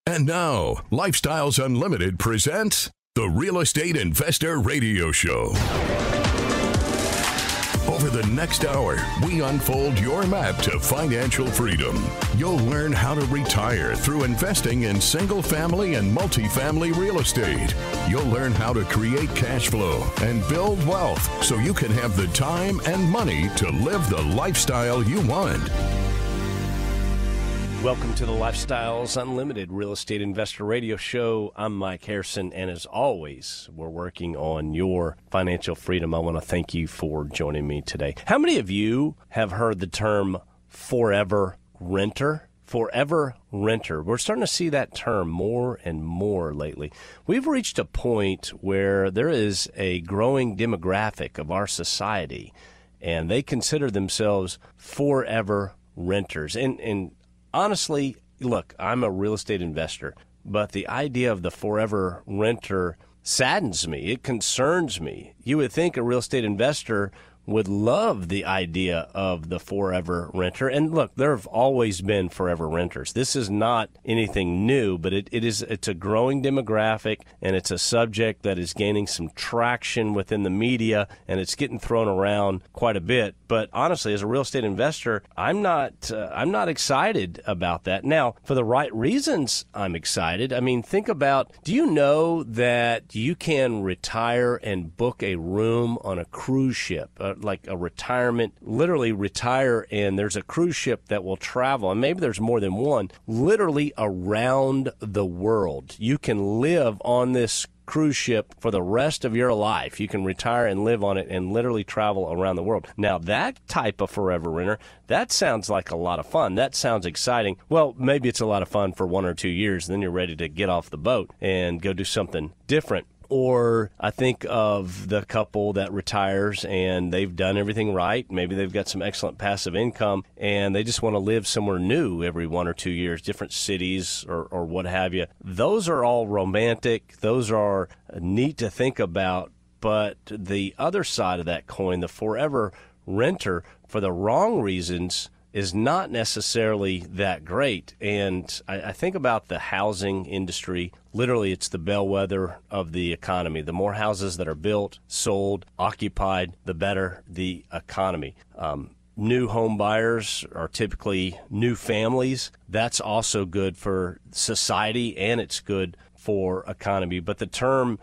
And now, Lifestyles Unlimited presents the Real Estate Investor Radio Show. Over the next hour, we unfold your map to financial freedom. You'll learn how to retire through investing in single-family and multifamily real estate. You'll learn how to create cash flow and build wealth so you can have the time and money to live the lifestyle you want. Welcome to the Lifestyles Unlimited Real Estate Investor Radio Show. I'm Mike Harrison, and as always, we're working on your financial freedom. I want to thank you for joining me today. How many of you have heard the term forever renter? Forever renter. We're starting to see that term more and more lately. We've reached a point where there is a growing demographic of our society, and they consider themselves forever renters. And honestly, look, I'm a real estate investor, but the idea of the forever renter saddens me. It concerns me. You would think a real estate investor would love the idea of the forever renter. And look, there have always been forever renters. This is not anything new, but it's a growing demographic, and it's a subject that is gaining some traction within the media, and it's getting thrown around quite a bit. But honestly, as a real estate investor, I'm not excited about that. Now, for the right reasons, I'm excited. I mean, think about, do you know that you can retire and book a room on a cruise ship? Like a retirement, literally retire, and there's a cruise ship that will travel, and maybe there's more than one, literally around the world. You can live on this cruise ship for the rest of your life. You can retire and live on it and literally travel around the world. Now, that type of forever renter, that sounds like a lot of fun. That sounds exciting. Well, maybe it's a lot of fun for 1 or 2 years, and then you're ready to get off the boat and go do something different. Or I think of the couple that retires and they've done everything right. Maybe they've got some excellent passive income and they just want to live somewhere new every 1 or 2 years, different cities or what have you. Those are all romantic. Those are neat to think about. But the other side of that coin, the forever renter, for the wrong reasons, is not necessarily that great. And I think about the housing industry. Literally, it's the bellwether of the economy. The more houses that are built, sold, occupied, the better the economy. New home buyers are typically new families. That's also good for society, and it's good for economy. But the term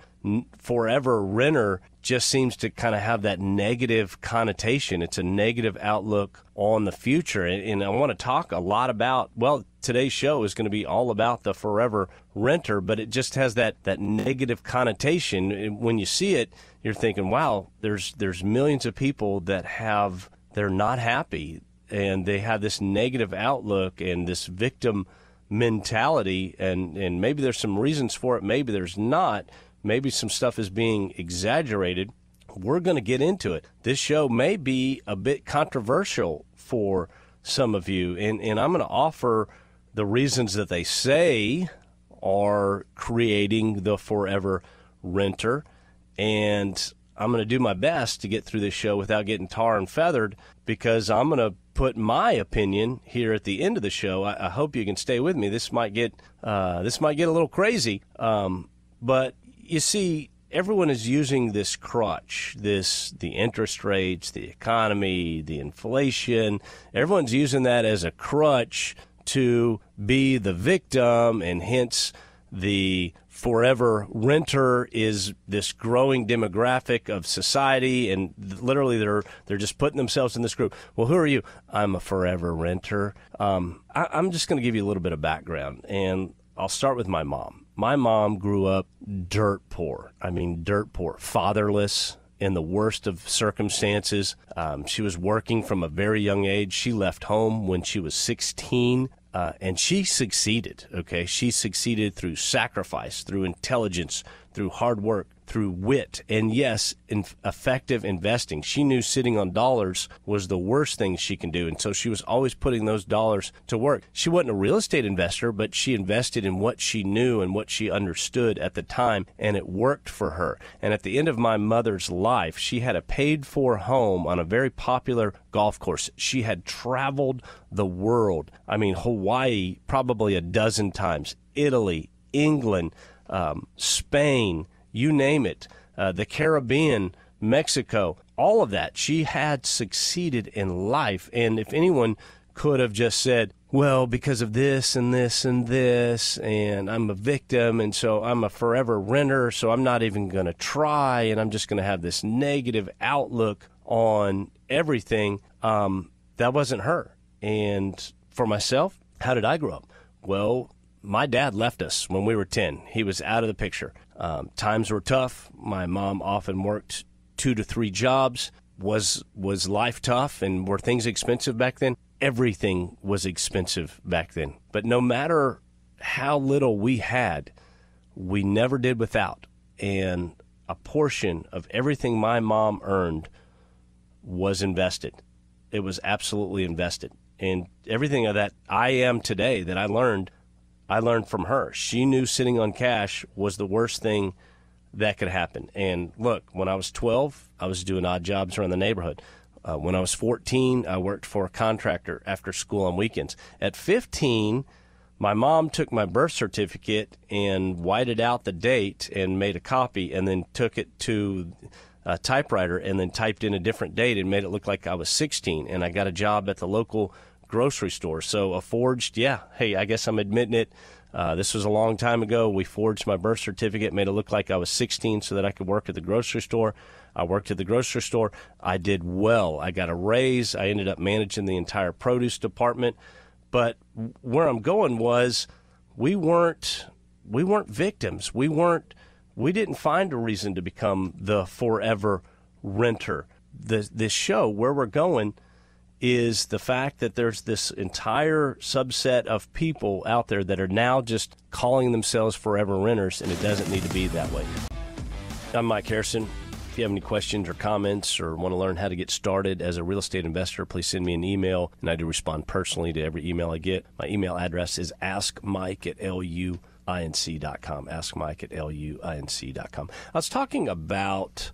forever renter just seems to kind of have that negative connotation. It's a negative outlook on the future. And I want to talk a lot about, well, today's show is going to be all about the forever renter, but it just has that negative connotation. When you see it, you're thinking, wow, there's millions of people that they're not happy, and they have this negative outlook and this victim mentality, and maybe there's some reasons for it, maybe there's not. Maybe some stuff is being exaggerated. We're going to get into it. This show may be a bit controversial for some of you, and I'm going to offer the reasons that they say are creating the forever renter, and I'm going to do my best to get through this show without getting tar and feathered, because I'm going to put my opinion here at the end of the show. I hope you can stay with me. This might get a little crazy, but you see, everyone is using this crutch, the interest rates, the economy, the inflation. Everyone's using that as a crutch to be the victim, and hence the forever renter is this growing demographic of society, and literally they're just putting themselves in this group. Well, who are you? I'm a forever renter. I'm just going to give you a little bit of background, and I'll start with my mom. My mom grew up dirt poor. I mean, dirt poor, fatherless, in the worst of circumstances. She was working from a very young age. She left home when she was 16. And she succeeded, okay? She succeeded through sacrifice, through intelligence, through hard work, through wit, and yes, effective investing. She knew sitting on dollars was the worst thing she can do, and so she was always putting those dollars to work. She wasn't a real estate investor, but she invested in what she knew and what she understood at the time, and it worked for her. And at the end of my mother's life, she had a paid-for home on a very popular golf course. She had traveled the world. I mean, Hawaii, Hawaii probably a dozen times, Italy, England, Spain, you name it, the Caribbean, Mexico, all of that. She had succeeded in life. And if anyone could have just said, well, because of this and this and this, and I'm a victim, and so I'm a forever renter, so I'm not even going to try, and I'm just going to have this negative outlook on everything, that wasn't her. And for myself, how did I grow up? Well, my dad left us when we were 10. He was out of the picture. Times were tough. My mom often worked 2 to 3 jobs. Was life tough, and were things expensive back then? Everything was expensive back then. But no matter how little we had, we never did without. And a portion of everything my mom earned was invested. It was absolutely invested. And everything of that I am today that I learned from her. She knew sitting on cash was the worst thing that could happen. And look, when I was 12, I was doing odd jobs around the neighborhood. When I was 14, I worked for a contractor after school on weekends. At 15, my mom took my birth certificate and whited out the date and made a copy, and then took it to a typewriter and then typed in a different date and made it look like I was 16. And I got a job at the local grocery store. So a forged, hey, I guess I'm admitting it. This was a long time ago. We forged my birth certificate, made it look like I was 16 so that I could work at the grocery store. I worked at the grocery store. I did well. I got a raise. I ended up managing the entire produce department. But where I'm going was we weren't victims. We didn't find a reason to become the forever renter. This show, where we're going, is the fact that there's this entire subset of people out there that are now just calling themselves forever renters, and it doesn't need to be that way. I'm Mike Harrison. If you have any questions or comments or want to learn how to get started as a real estate investor, please send me an email, and I do respond personally to every email I get. My email address is askmike@luinc.com, askmike@luinc.com. I was talking about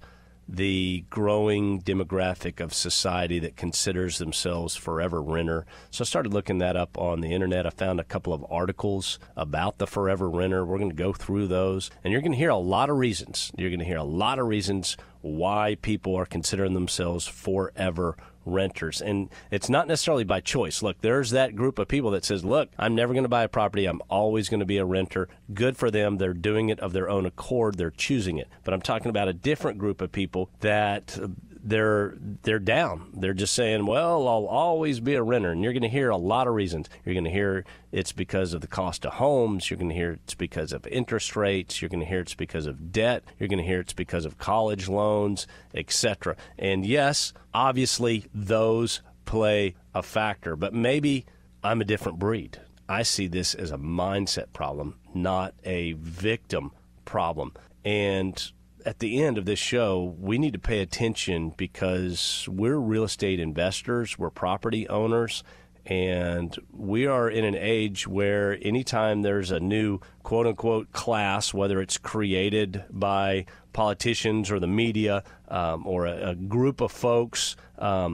the growing demographic of society that considers themselves forever renter. So I started looking that up on the internet. I found a couple of articles about the forever renter. We're going to go through those, and you're going to hear a lot of reasons. You're going to hear a lot of reasons why people are considering themselves forever renters. And it's not necessarily by choice. Look, there's that group of people that says, look, I'm never going to buy a property. I'm always going to be a renter. Good for them. They're doing it of their own accord. They're choosing it. But I'm talking about a different group of people that they're down. They're just saying, well, I'll always be a renter. And you're going to hear a lot of reasons. You're going to hear it's because of the cost of homes. You're going to hear it's because of interest rates. You're going to hear it's because of debt. You're going to hear it's because of college loans, etc. And yes, obviously, those play a factor. But maybe I'm a different breed. I see this as a mindset problem, not a victim problem. And at the end of this show, we need to pay attention because we're real estate investors, we're property owners, and we are in an age where anytime there's a new quote-unquote class, whether it's created by politicians or the media or a group of folks,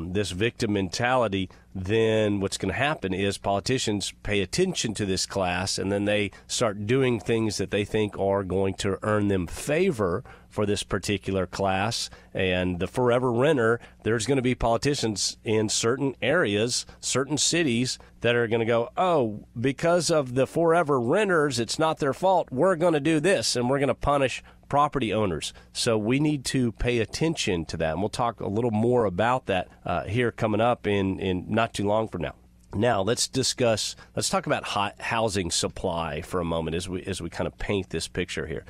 this victim mentality, then what's going to happen is politicians pay attention to this class, and then they start doing things that they think are going to earn them favor for this particular class. And the forever renter, there's going to be politicians in certain areas, certain cities, that are going to go, oh, because of the forever renters, it's not their fault. We're going to do this, and we're going to punish property owners. So we need to pay attention to that. And we'll talk a little more about that here coming up in not too long from now. Now, let's talk about housing supply for a moment as we kind of paint this picture here.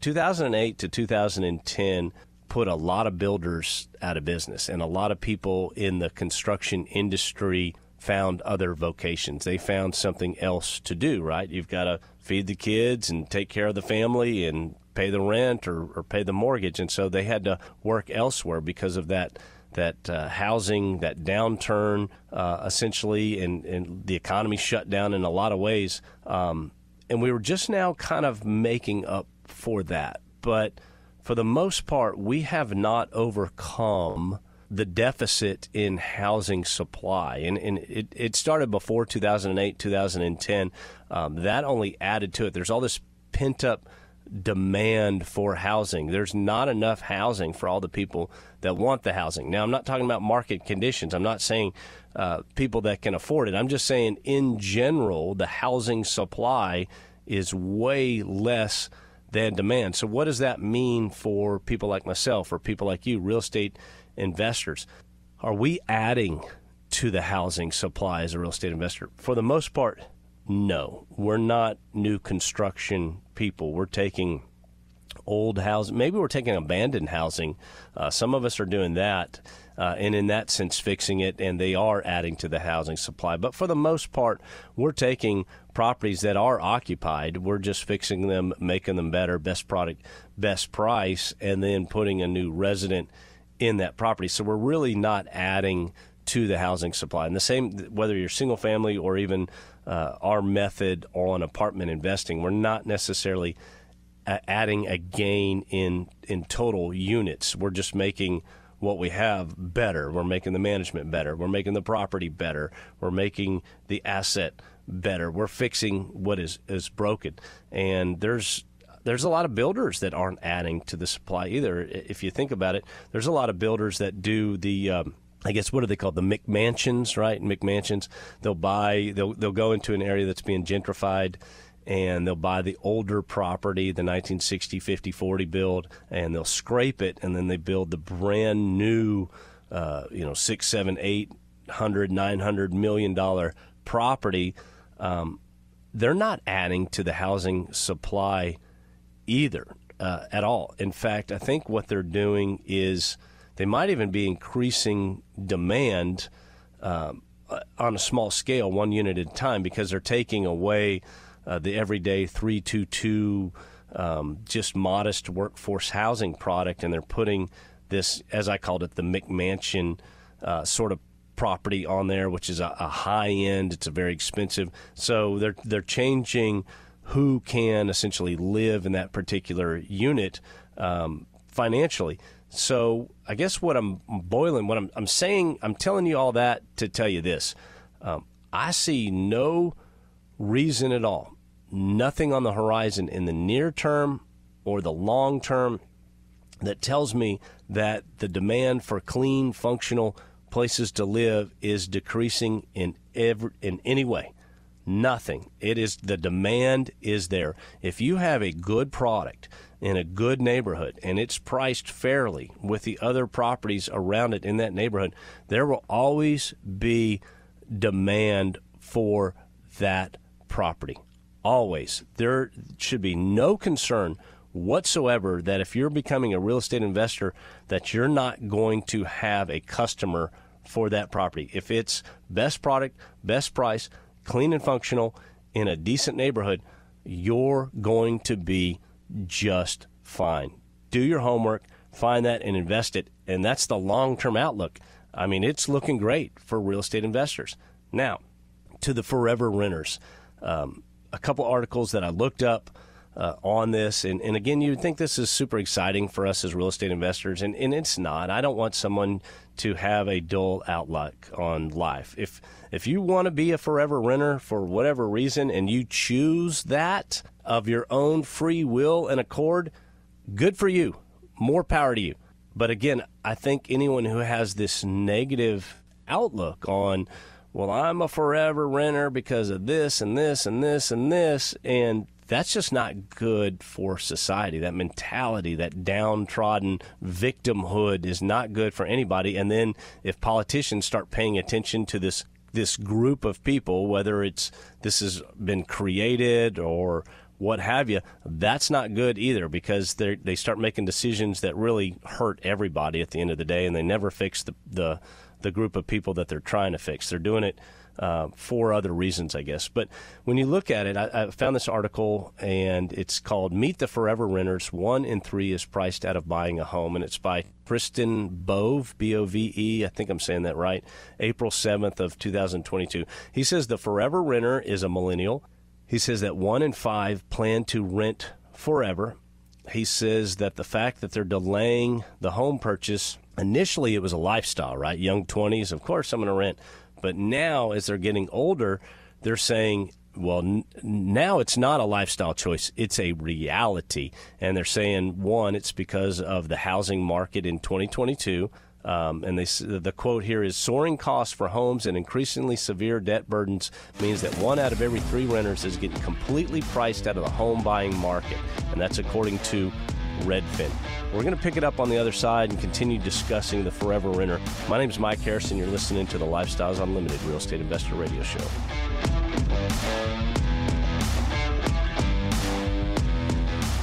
2008 to 2010 put a lot of builders out of business, and a lot of people in the construction industry found other vocations. They found something else to do, right? You've got to feed the kids and take care of the family and pay the rent or pay the mortgage. And so they had to work elsewhere because of that housing, that downturn, essentially, and the economy shut down in a lot of ways. And we were just now kind of making up for that. But for the most part, we have not overcome the deficit in housing supply. And it started before 2008, 2010. That only added to it. There's all this pent-up demand for housing. There's not enough housing for all the people that want the housing. Now, I'm not talking about market conditions. I'm not saying people that can afford it. I'm just saying, in general, the housing supply is way less than demand. So what does that mean for people like myself or people like you, real estate investors? Are we adding to the housing supply as a real estate investor? For the most part, no. We're not new construction people. We're taking old housing. Maybe we're taking abandoned housing. Some of us are doing that, and in that sense fixing it, and they are adding to the housing supply. But for the most part, we're taking properties that are occupied. We're just fixing them, making them better, best product, best price, and then putting a new resident in that property. So we're really not adding to the housing supply. And the same, whether you're single family or even our method on apartment investing, we're not necessarily adding a gain in total units. We're just making what we have better. We're making the management better. We're making the property better. We're making the asset better. We're fixing what is broken. And there's a lot of builders that aren't adding to the supply either. If you think about it, there's a lot of builders that do the I guess, what are they called? The McMansions, right? McMansions. They'll go into an area that's being gentrified, and they'll buy the older property, the 1960, 50, 40 build, and they'll scrape it, and then they build the brand new, $600, $700, $800, $900 million property. They're not adding to the housing supply either at all. In fact, I think what they're doing is they might even be increasing demand on a small scale, one unit at a time, because they're taking away the everyday 322 just modest workforce housing product, and they're putting this, as I called it, the McMansion sort of property on there, which is a high end. It's a very expensive. So they're changing who can essentially live in that particular unit financially. So I guess what I'm saying, I'm telling you all that to tell you this. I see no reason at all, nothing on the horizon in the near term or the long term that tells me that the demand for clean, functional places to live is decreasing in any way. Nothing. It is, the demand is there. If you have a good product in a good neighborhood and it's priced fairly with the other properties around it in that neighborhood, there will always be demand for that property. Always. There should be no concern whatsoever that if you're becoming a real estate investor, that you're not going to have a customer for that property. If it's best product, best price, clean and functional in a decent neighborhood, you're going to be just fine. Do your homework, find that, and invest it. And that's the long-term outlook. I mean, it's looking great for real estate investors. Now, to the forever renters, a couple articles that I looked up on this, and again, you would think this is super exciting for us as real estate investors, and it's not. I don't want someone to have a dull outlook on life. If you want to be a forever renter for whatever reason, and you choose that of your own free will and accord, good for you. More power to you. But again, I think anyone who has this negative outlook on, well, I'm a forever renter because of this and this and this and this, and that's just not good for society. That mentality, that downtrodden victimhood is not good for anybody. And then if politicians start paying attention to this group of people, whether this has been created or what have you, that's not good either, because they start making decisions that really hurt everybody at the end of the day, and they never fix the group of people that they're trying to fix. They're doing it for other reasons, I guess. But when you look at it, I found this article, and it's called Meet the Forever Renters. 1 in 3 is priced out of buying a home, and it's by Kristen Bove, B-O-V-E. I think I'm saying that right. April 7th of 2022. He says the forever renter is a millennial. He says that 1 in 5 plan to rent forever. he says that the fact that they're delaying the home purchase, initially it was a lifestyle, right? Young 20s, of course I'm going to rent. But now as they're getting older, they're saying, well, now it's not a lifestyle choice. It's a reality. And they're saying, one, it's because of the housing market in 2022. And the quote here is, soaring costs for homes and increasingly severe debt burdens means that 1 out of every 3 renters is getting completely priced out of the home buying market. And that's according to Redfin. We're going to pick it up on the other side and continue discussing the forever renter. My name is Mike Harrison. You're listening to the Lifestyles Unlimited Real Estate Investor Radio Show.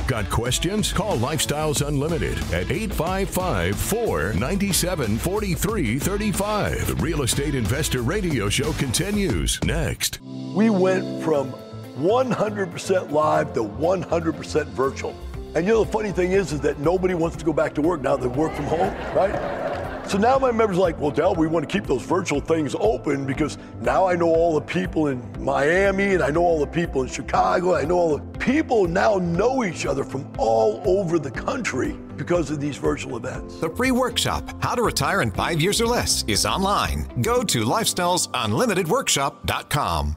Got questions? Call Lifestyles Unlimited at 855-497-4335. The Real Estate Investor Radio Show continues next. We went from 100% live to 100% virtual. And the funny thing is that nobody wants to go back to work now they work from home, right? So now my members are like, well, Del, we want to keep those virtual things open because now I know all the people in Miami and I know all the people in Chicago. I know all the people now know each other from all over the country because of these virtual events. The free workshop, How to Retire in 5 Years or Less, is online. Go to lifestylesunlimitedworkshop.com.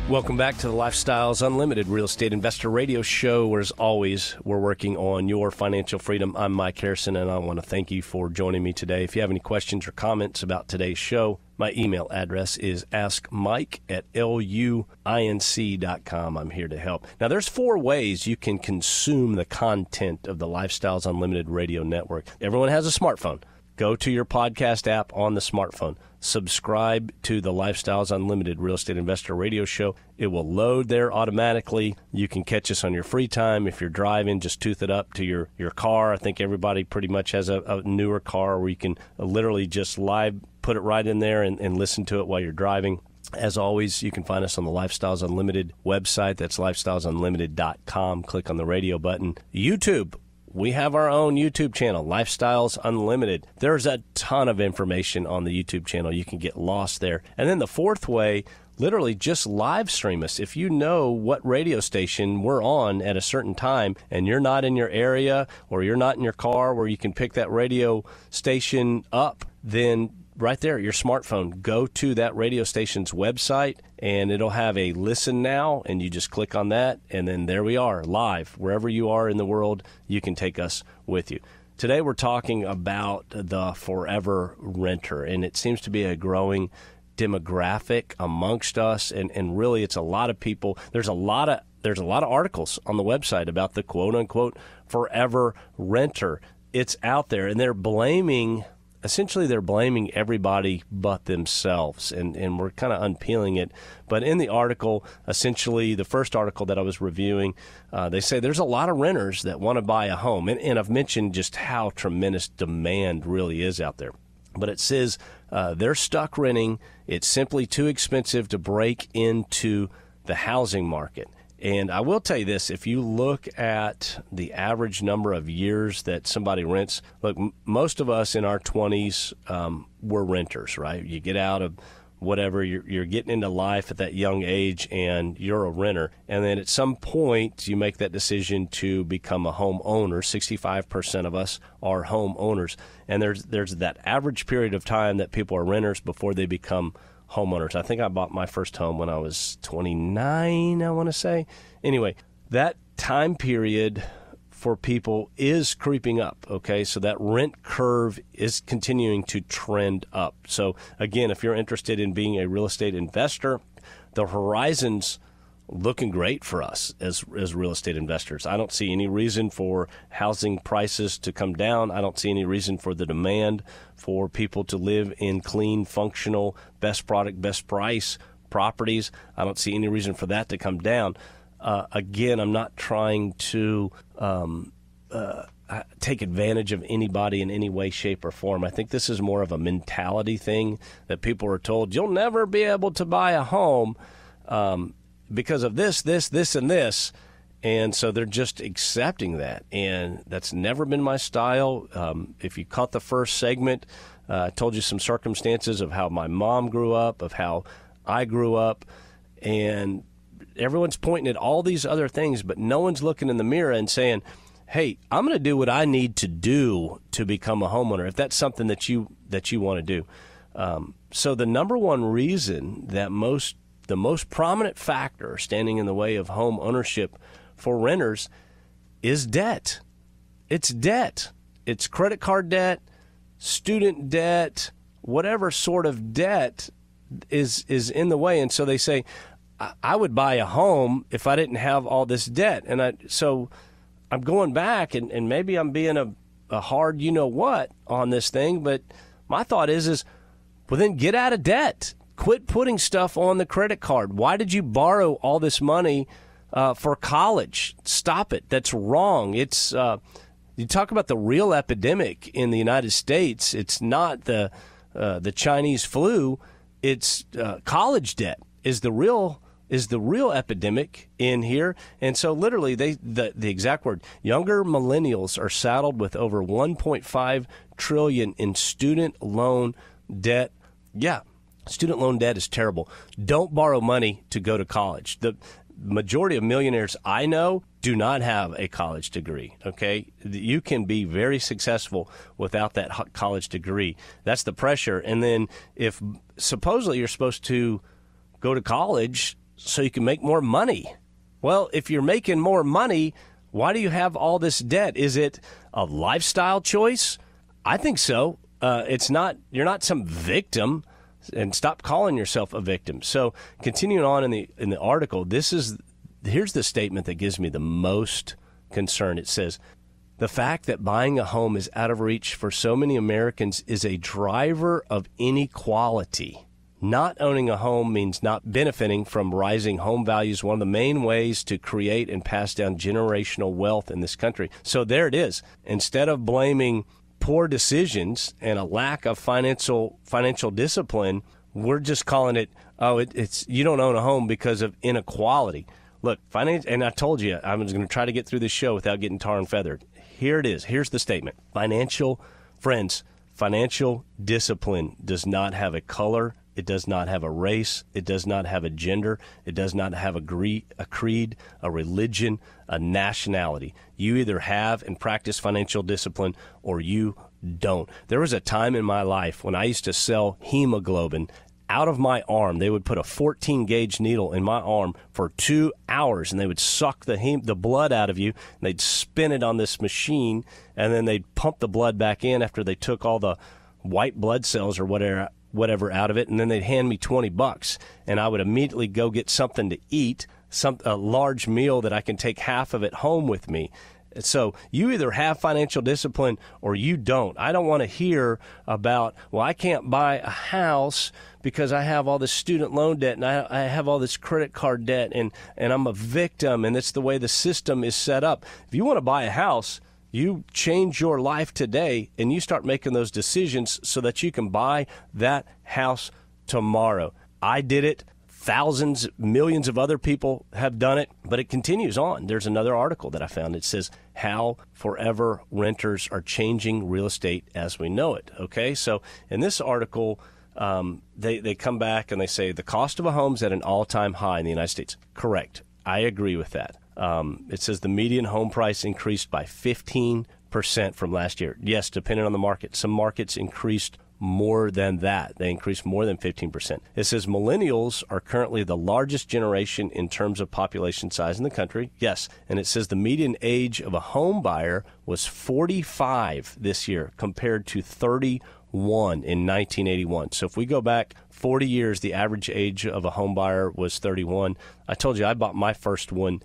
Welcome back to the Lifestyles Unlimited Real Estate Investor Radio Show, where, as always, we're working on your financial freedom. I'm Mike Harrison, and I want to thank you for joining me today. If you have any questions or comments about today's show, my email address is askmike@luinc.com. I'm here to help. Now, there's 4 ways you can consume the content of the Lifestyles Unlimited Radio Network. Everyone has a smartphone. Go to your podcast app on the smartphone. Subscribe to the Lifestyles Unlimited Real Estate Investor Radio Show. It will load there automatically. You can catch us on your free time. If you're driving, just tooth it up to your car. I think everybody pretty much has a newer car where you can literally just live put it right in there and listen to it while you're driving. As always, you can find us on the Lifestyles Unlimited website. That's lifestylesunlimited.com. Click on the radio button. YouTube. We have our own YouTube channel, Lifestyles Unlimited. There's a ton of information on the YouTube channel. You can get lost there. And then the 4th way, literally just live stream us. If you know what radio station we're on at a certain time and you're not in your area or you're not in your car where you can pick that radio station up, then right there, your smartphone, go to that radio station's website, and it'll have a listen now, and you just click on that, and then there we are, live. Wherever you are in the world, you can take us with you. Today we're talking about the forever renter, and it seems to be a growing demographic amongst us, and really it's a lot of people. There's a lot of articles on the website about the quote-unquote forever renter. It's out there, and they're blaming everybody but themselves, and we're kind of unpeeling it. But in the article, essentially, the first article that I was reviewing, they say there's a lot of renters that want to buy a home, and I've mentioned just how tremendous demand really is out there. But it says they're stuck renting. It's simply too expensive to break into the housing market. And I will tell you this, if you look at the average number of years that somebody rents, look, most of us in our 20s were renters, right? You get out of whatever, you're getting into life at that young age, and you're a renter. And then at some point, you make that decision to become a homeowner. 65% of us are homeowners. And there's that average period of time that people are renters before they become homeowners. I think I bought my first home when I was 29, I want to say. Anyway, that time period for people is creeping up, okay? So that rent curve is continuing to trend up. So again, if you're interested in being a real estate investor, the horizon's looking great for us as real estate investors. I don't see any reason for housing prices to come down. I don't see any reason for the demand for people to live in clean, functional, best product, best price properties. I don't see any reason for that to come down. Again, I'm not trying to take advantage of anybody in any way, shape, or form. I think this is more of a mentality thing that people are told, you'll never be able to buy a home because of this, and this. And so they're just accepting that. And that's never been my style. If you caught the first segment, Told you some circumstances of how my mom grew up, of how I grew up, and everyone's pointing at all these other things, but no one's looking in the mirror and saying, hey, I'm going to do what I need to do to become a homeowner, if that's something that you want to do. So the number one reason that the most prominent factor standing in the way of home ownership for renters is debt. It's debt. It's credit card debt, student debt, whatever sort of debt is in the way. And so they say, I would buy a home if I didn't have all this debt. And so I'm going back, and maybe I'm being a hard you-know-what on this thing, but my thought is, well, then get out of debt. Quit putting stuff on the credit card. Why did you borrow all this money for college? Stop it. That's wrong. It's you talk about the real epidemic in the United States. It's not the Chinese flu. It's college debt is the real epidemic in here. And so literally the exact word, younger millennials are saddled with over $1.5 trillion in student loan debt. Yeah, student loan debt is terrible. Don't borrow money to go to college. The majority of millionaires I know do not have a college degree, okay? You can be very successful without that college degree. That's the pressure. And then if supposedly you're supposed to go to college so you can make more money. Well, if you're making more money, why do you have all this debt? Is it a lifestyle choice? I think so. It's not. You're not some victim, and stop calling yourself a victim. So, continuing on in the article, here's the statement that gives me the most concern. It says, the fact that buying a home is out of reach for so many Americans is a driver of inequality. Not owning a home means not benefiting from rising home values, one of the main ways to create and pass down generational wealth in this country. So there it is. Instead of blaming poor decisions and a lack of financial discipline, we're just calling it, it's you don't own a home because of inequality. Look, and I told you I was going to try to get through this show without getting tar and feathered. Here it is. Here's the statement. Financial discipline does not have a color. It does not have a race. It does not have a gender. It does not have a creed, a religion, a nationality. You either have and practice financial discipline or you don't. There was a time in my life when I used to sell hemoglobin out of my arm. They would put a 14-gauge needle in my arm for 2 hours, and they would suck the blood out of you, and they'd spin it on this machine, and then they'd pump the blood back in after they took all the white blood cells or whatever out of it, and then they'd hand me $20, and I would immediately go get something to eat, a large meal that I can take half of it home with me. So you either have financial discipline or you don't. I don't want to hear about, well, I can't buy a house because I have all this student loan debt and I have all this credit card debt and I'm a victim and it's the way the system is set up. If you want to buy a house, you change your life today and you start making those decisions so that you can buy that house tomorrow. I did it. Thousands, millions of other people have done it, but it continues on. There's another article that I found. It says how forever renters are changing real estate as we know it. Okay, so in this article, they come back and they say the cost of a home is at an all-time high in the United States. Correct. I agree with that. It says the median home price increased by 15% from last year. Yes, depending on the market. Some markets increased more than that. They increased more than 15%. It says millennials are currently the largest generation in terms of population size in the country. Yes. And it says the median age of a home buyer was 45 this year compared to 31 in 1981. So if we go back 40 years, the average age of a home buyer was 31. I told you I bought my first one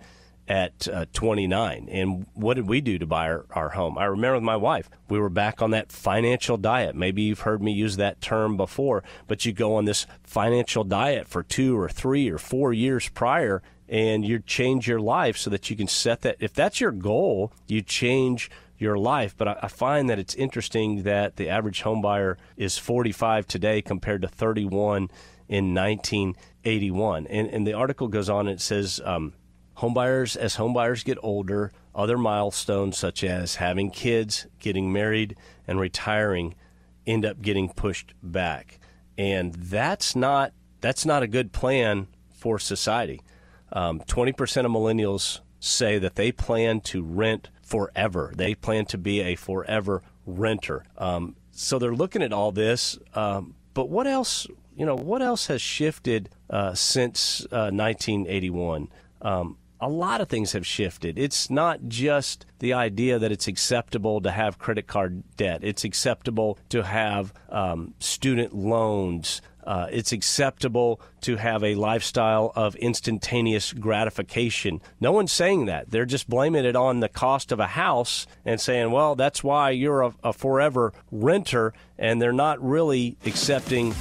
at 29. And what did we do to buy our home? I remember with my wife, we were back on that financial diet. Maybe you've heard me use that term before, but you go on this financial diet for 2 or 3 or 4 years prior, and you change your life so that you can set that. If that's your goal, you change your life. But I find that it's interesting that the average home buyer is 45 today compared to 31 in 1981. And the article goes on and it says, as homebuyers get older, other milestones such as having kids, getting married, and retiring end up getting pushed back. And that's not a good plan for society. 20% of millennials say that they plan to rent forever. They plan to be a forever renter. So they're looking at all this. But what else? What else has shifted since 1981? A lot of things have shifted. It's not just the idea that it's acceptable to have credit card debt. It's acceptable to have student loans. It's acceptable to have a lifestyle of instantaneous gratification. No one's saying that. They're just blaming it on the cost of a house and saying, well, that's why you're a forever renter, and they're not really accepting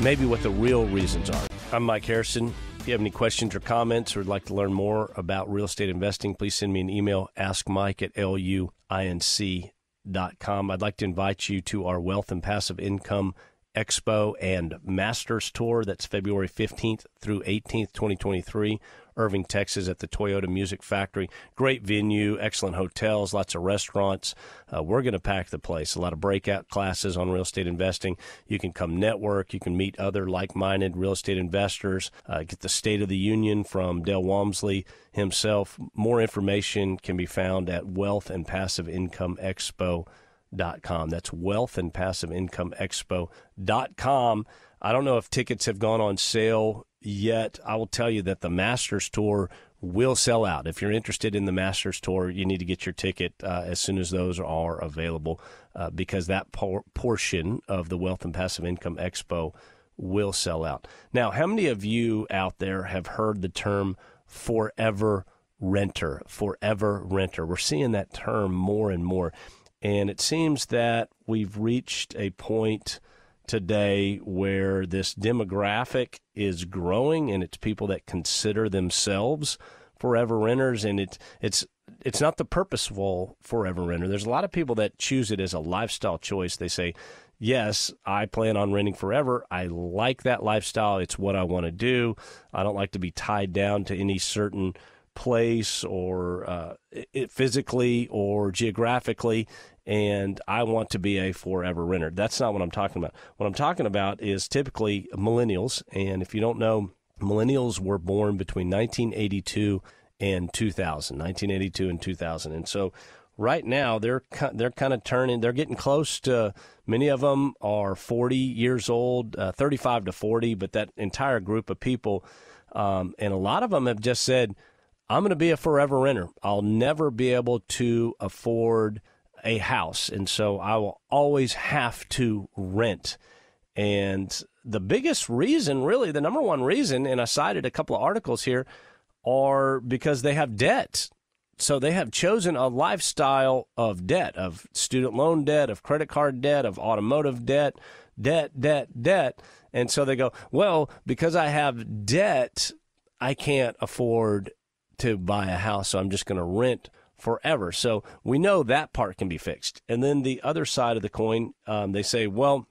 maybe what the real reasons are. I'm Mike Harrison. If you have any questions or comments or would like to learn more about real estate investing, please send me an email, askmike@luinc.com. I'd like to invite you to our Wealth and Passive Income Expo and Masters Tour. That's February 15th through 18th, 2023, Irving, Texas, at the Toyota Music Factory. Great venue, excellent hotels, lots of restaurants. We're going to pack the place. A lot of breakout classes on real estate investing. You can come network. You can meet other like-minded real estate investors. Get the State of the Union from Dale Walmsley himself. More information can be found at wealthandpassiveincomeexpo.com. That's wealthandpassiveincomeexpo.com. I don't know if tickets have gone on sale yet. I will tell you that the Masters Tour will sell out. If you're interested in the Masters Tour, you need to get your ticket as soon as those are available because that portion of the Wealth and Passive Income Expo will sell out. Now, how many of you out there have heard the term forever renter? Forever renter. We're seeing that term more and more. And it seems that we've reached a point today where this demographic is growing, and it's people that consider themselves forever renters, and it's not the purposeful forever renter. There's a lot of people that choose it as a lifestyle choice. They say, yes, I plan on renting forever. I like that lifestyle. It's what I want to do. I don't like to be tied down to any certain place or physically or geographically, and I want to be a forever renter. That's not what I'm talking about. What I'm talking about is typically millennials, and if you don't know, millennials were born between 1982 and 2000, 1982 and 2000, and so right now they're kind of turning. They're getting close to. Many of them are 40 years old, 35 to 40, but that entire group of people, and a lot of them have just said, I'm going to be a forever renter. I'll never be able to afford a house, and so I will always have to rent. And the biggest reason, really, the number one reason, and I cited a couple of articles here, are because they have debt. So they have chosen a lifestyle of debt, of student loan debt, of credit card debt, of automotive debt. And so they go, well, because I have debt, I can't afford to buy a house, so I'm just going to rent forever. So we know that part can be fixed. And then the other side of the coin, they say, well,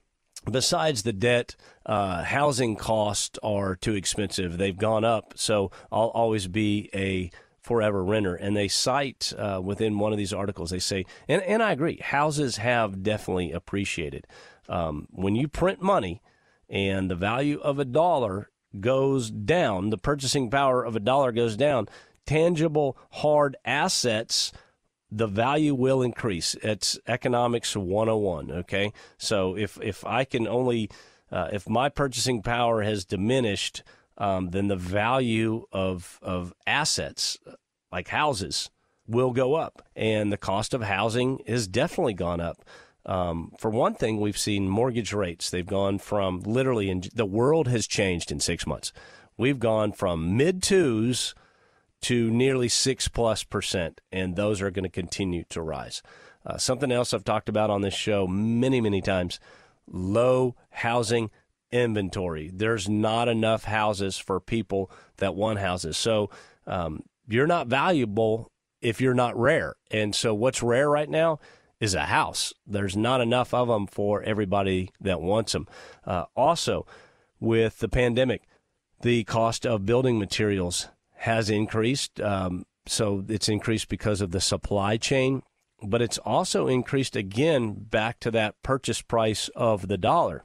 besides the debt, housing costs are too expensive. They've gone up, so I'll always be a forever renter. And they cite within one of these articles, they say, and I agree, houses have definitely appreciated. When you print money and the value of a dollar goes down, the purchasing power of a dollar goes down, tangible, hard assets, the value will increase. It's economics 101, okay? So if I can only, if my purchasing power has diminished, then the value of assets, like houses, will go up. And the cost of housing has definitely gone up. For one thing, we've seen mortgage rates. They've gone from literally, the world has changed in 6 months. We've gone from mid-twos to nearly 6+%, and those are going to continue to rise. Something else I've talked about on this show many, many times, low housing inventory. There's not enough houses for people that want houses. So you're not valuable if you're not rare. And so what's rare right now is a house. There's not enough of them for everybody that wants them. Also, with the pandemic, the cost of building materials has increased. So it's increased because of the supply chain. but it's also increased again back to that purchase price of the dollar.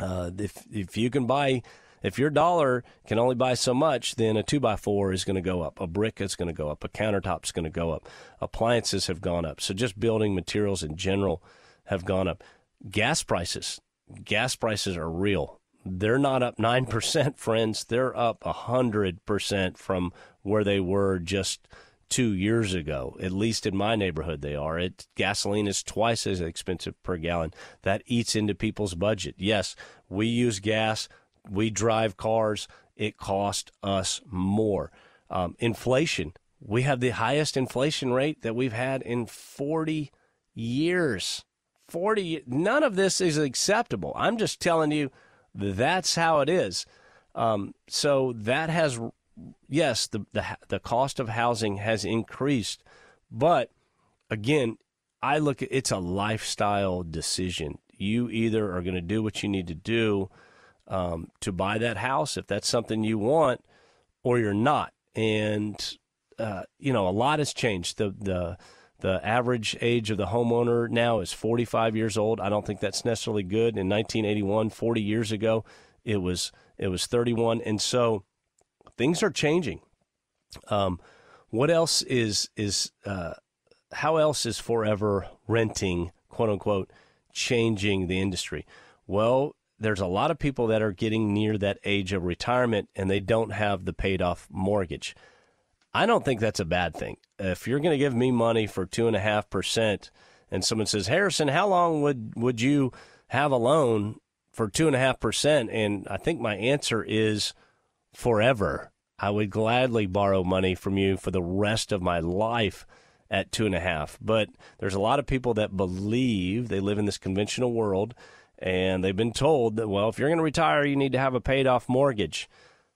If you can buy, if your dollar can only buy so much, then a 2x4 is going to go up, a brick is going to go up, a countertop is going to go up, appliances have gone up. So just building materials in general have gone up. Gas prices are real. They're not up 9%, friends. They're up 100% from where they were just 2 years ago. At least in my neighborhood, they are. Gasoline is twice as expensive per gallon. That eats into people's budget. Yes, we use gas. We drive cars. It costs us more. Inflation. We have the highest inflation rate that we've had in 40 years. None of this is acceptable. I'm just telling you, that's how it is. So that has, yes, the cost of housing has increased, but again, I look at it's a lifestyle decision. You either are going to do what you need to do to buy that house if that's something you want, or you're not. And a lot has changed. The average age of the homeowner now is 45 years old. I don't think that's necessarily good. In 1981, 40 years ago, it was 31, and so things are changing. What else is how else is forever renting, quote unquote, changing the industry? Well, there's a lot of people that are getting near that age of retirement, and they don't have the paid off mortgage. I don't think that's a bad thing. If you're going to give me money for 2.5%, and someone says, Harrison, how long would you have a loan for 2.5%? And I think my answer is forever. I would gladly borrow money from you for the rest of my life at 2.5%. But there's a lot of people that believe they live in this conventional world, and they've been told that, well, if you're going to retire, you need to have a paid off mortgage.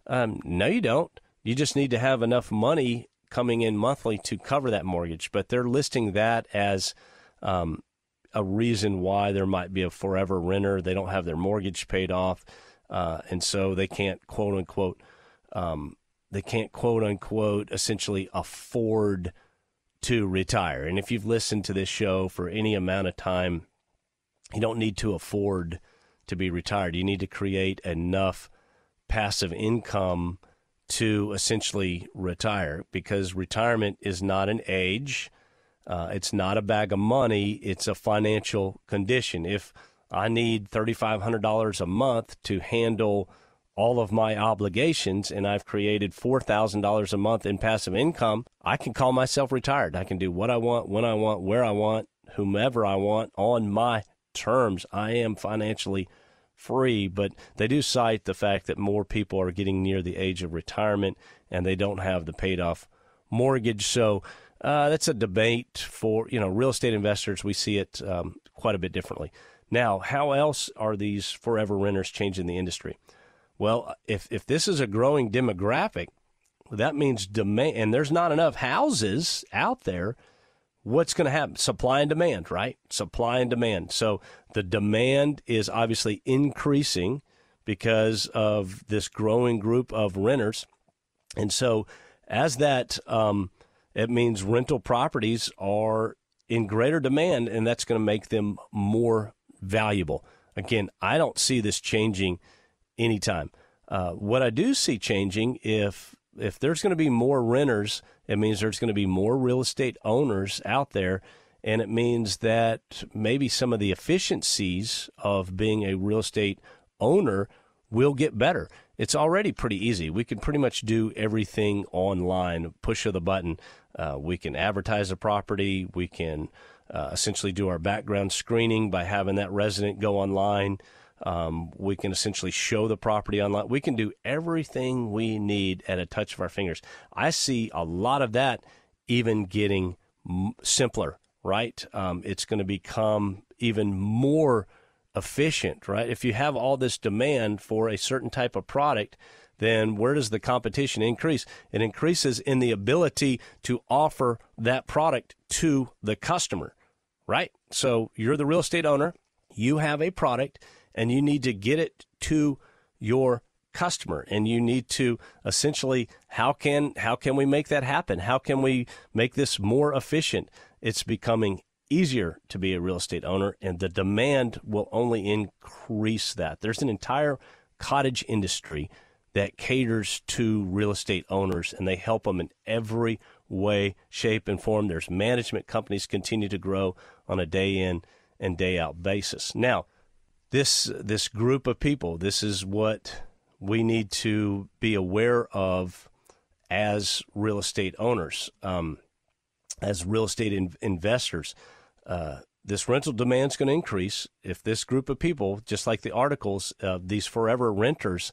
No, you don't. You just need to have enough money coming in monthly to cover that mortgage. But they're listing that as a reason why there might be a forever renter. They don't have their mortgage paid off, and so they can't quote unquote essentially afford to retire. And if you've listened to this show for any amount of time, you don't need to afford to be retired. You need to create enough passive income to essentially retire, because retirement is not an age. It's not a bag of money. It's a financial condition. If I need $3,500 a month to handle all of my obligations, and I've created $4,000 a month in passive income, I can call myself retired. I can do what I want, when I want, where I want, whomever I want, on my terms. I am financially free. But they do cite the fact that more people are getting near the age of retirement, and they don't have the paid off mortgage. So that's a debate for, real estate investors. We see it quite a bit differently. Now, how else are these forever renters changing the industry? Well, if this is a growing demographic, that means demand, and there's not enough houses out there. What's going to happen? Supply and demand, right? Supply and demand. So the demand is obviously increasing because of this growing group of renters. And so as that, it means rental properties are in greater demand, and that's going to make them more valuable. Again, I don't see this changing anytime. What I do see changing, if there's going to be more renters, it means there's going to be more real estate owners out there, and it means that maybe some of the efficiencies of being a real estate owner will get better. It's already pretty easy. We can pretty much do everything online, push of the button. We can advertise a property. We can essentially do our background screening by having that resident go online. We can essentially show the property online. We can do everything we need at a touch of our fingers. I see a lot of that even getting simpler, right? It's going to become even more efficient, right? If you have all this demand for a certain type of product, then where does the competition increase? It increases in the ability to offer that product to the customer, right? So you're the real estate owner. You have a product, and you need to get it to your customer, and you need to essentially, how can we make that happen? How can we make this more efficient? it's becoming easier to be a real estate owner, and the demand will only increase that. There's an entire cottage industry that caters to real estate owners, and they help them in every way, shape, and form. There's management companies continue to grow on a day in and day out basis. Now, this group of people, this is what we need to be aware of as real estate owners, as real estate investors. This rental demand is going to increase if this group of people, just like the articles, these forever renters,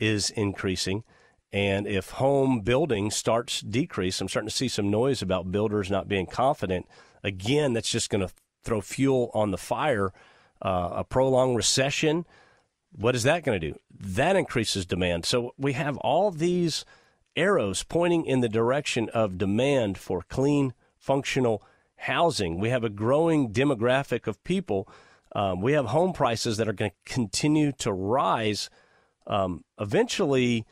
is increasing. And if home building starts decrease, I'm starting to see some noise about builders not being confident. Again, that's just going to throw fuel on the fire. A prolonged recession, what is that going to do? That increases demand. So we have all these arrows pointing in the direction of demand for clean, functional housing. We have a growing demographic of people. We have home prices that are going to continue to rise. Eventually,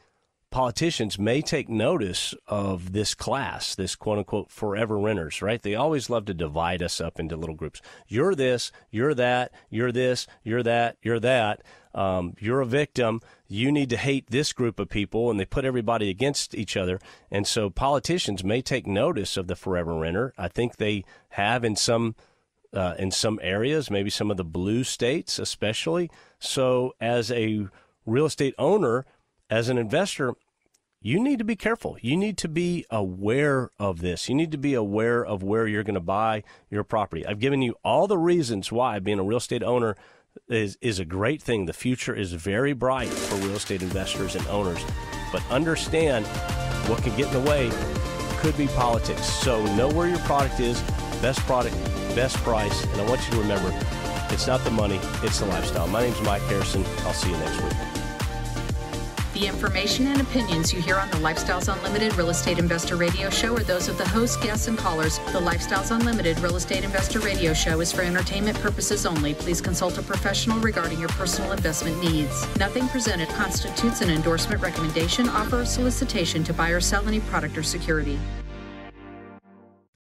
politicians may take notice of this class, this quote-unquote forever renters, right? They always love to divide us up into little groups. You're this, you're that, you're this, you're that, you're that. You're a victim. You need to hate this group of people, and they put everybody against each other. And so politicians may take notice of the forever renter. I think they have in some areas, maybe some of the blue states especially. So as a real estate owner, as an investor, you need to be careful. You need to be aware of this. You need to be aware of where you're going to buy your property. I've given you all the reasons why being a real estate owner is a great thing. The future is very bright for real estate investors and owners. But understand what can get in the way could be politics. So know where your product is, best product, best price. And I want you to remember, it's not the money, it's the lifestyle. My name's Mike Harrison. I'll see you next week. The information and opinions you hear on the Lifestyles Unlimited Real Estate Investor Radio Show are those of the hosts, guests, and callers. The Lifestyles Unlimited Real Estate Investor Radio Show is for entertainment purposes only. Please consult a professional regarding your personal investment needs. Nothing presented constitutes an endorsement, recommendation, offer, or solicitation to buy or sell any product or security.